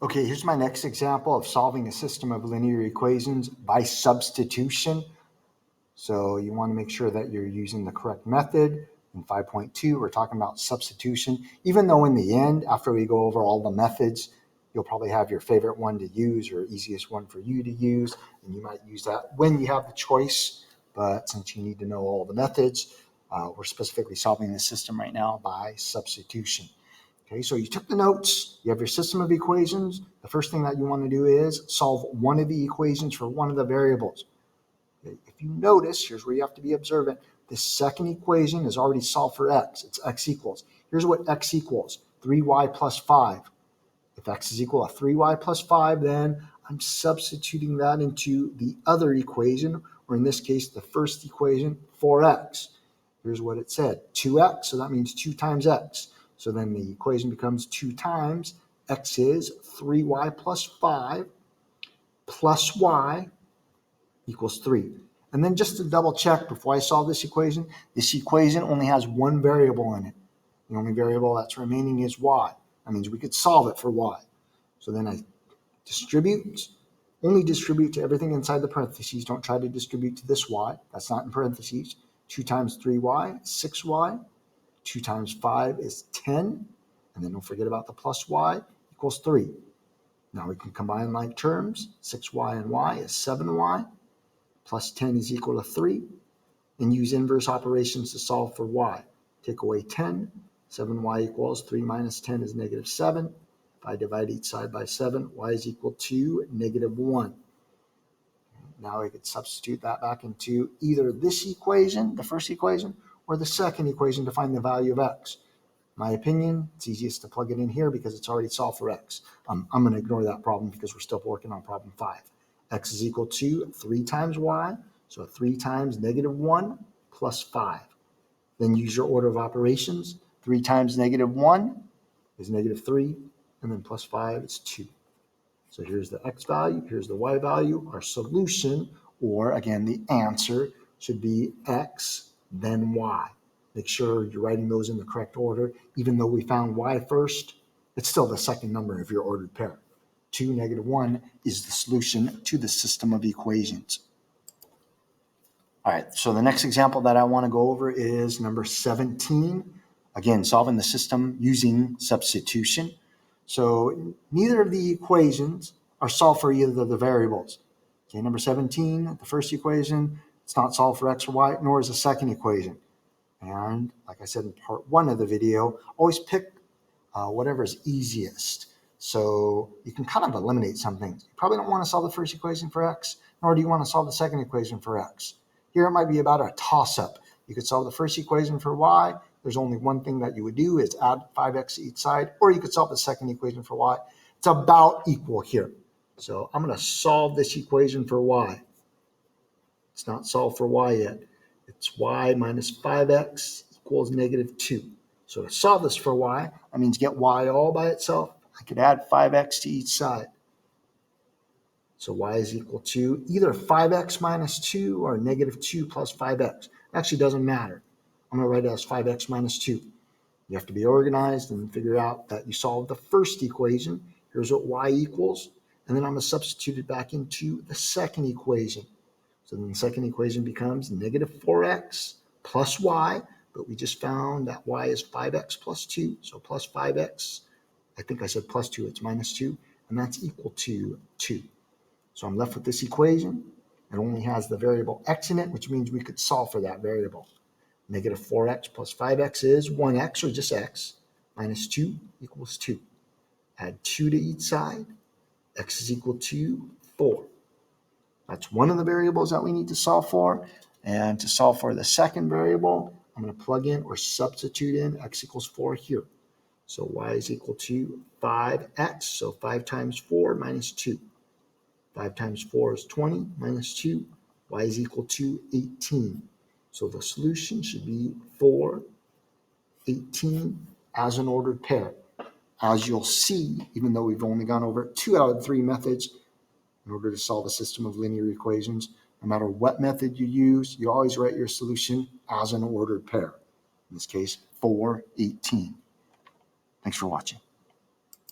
Okay, here's my next example of solving a system of linear equations by substitution. So you want to make sure that you're using the correct method. In 5.2, we're talking about substitution, even though in the end, after we go over all the methods, you'll probably have your favorite one to use or easiest one for you to use, and you might use that when you have the choice. But since you need to know all the methods, we're specifically solving the system right now by substitution. Okay, so you took the notes, you have your system of equations. The first thing that you want to do is solve one of the equations for one of the variables. Okay, if you notice, here's where you have to be observant. This second equation is already solved for x. It's x equals. Here's what x equals, 3y plus 5. If x is equal to 3y plus 5, then I'm substituting that into the other equation, or in this case, the first equation, 4x. Here's what it said, 2x, so that means 2 times x. So then the equation becomes 2 times x is 3y plus 5 plus y equals 3. And then just to double check before I solve this equation only has one variable in it. The only variable that's remaining is y. That means we could solve it for y. So then I only distribute to everything inside the parentheses. Don't try to distribute to this y. That's not in parentheses. 2 times 3y, 6y. 2 times 5 is 10. And then don't forget about the plus y equals 3. Now we can combine like terms. 6y and y is 7y. Plus 10 is equal to 3. And use inverse operations to solve for y. Take away 10. 7y equals 3 minus 10 is negative 7. If I divide each side by 7, y is equal to negative 1. Now we could substitute that back into either this equation, the first equation, or the second equation to find the value of x. My opinion, it's easiest to plug it in here because it's already solved for x. I'm going to ignore that problem because we're still working on problem 5. X is equal to 3 times y, so 3 times negative 1 plus 5. Then use your order of operations. 3 times negative 1 is negative 3, and then plus 5 is 2. So here's the x value, here's the y value. Our solution, or again, the answer, should be x, then y. Make sure you're writing those in the correct order. Even though we found y first, it's still the second number of your ordered pair. 2, negative 1 is the solution to the system of equations. All right, so the next example that I want to go over is number 17. Again, solving the system using substitution. So neither of the equations are solved for either of the variables. Okay, number 17, the first equation, it's not solved for x or y, nor is the second equation. And like I said in part 1 of the video, always pick whatever is easiest. So you can kind of eliminate some things. You probably don't want to solve the first equation for x, nor do you want to solve the second equation for x. Here it might be about a toss-up. You could solve the first equation for y. There's only one thing that you would do is add 5x to each side, or you could solve the second equation for y. It's about equal here. So I'm going to solve this equation for y. It's not solved for y yet. It's y minus 5x equals negative 2. So to solve this for y, that means get y all by itself. I could add 5x to each side. So y is equal to either 5x minus 2 or negative 2 plus 5x. It actually doesn't matter. I'm going to write it as 5x minus 2. You have to be organized and figure out that you solved the first equation. Here's what y equals. And then I'm going to substitute it back into the second equation. So then the second equation becomes negative 4x plus y. But we just found that y is 5x plus 2. So plus 5x. I think I said plus 2. It's minus 2. And that's equal to 2. So I'm left with this equation. It only has the variable x in it, which means we could solve for that variable. Negative 4x plus 5x is 1x, or just x, minus 2 equals 2. Add 2 to each side. X is equal to 4. That's one of the variables that we need to solve for. And to solve for the second variable, I'm going to plug in or substitute in x equals 4 here. So y is equal to 5x, so 5 times 4 minus 2. 5 times 4 is 20 minus 2. Y is equal to 18. So the solution should be 4, 18 as an ordered pair. As you'll see, even though we've only gone over 2 out of 3 methods in order to solve a system of linear equations, no matter what method you use, you always write your solution as an ordered pair. In this case, 4, 18. Thanks for watching.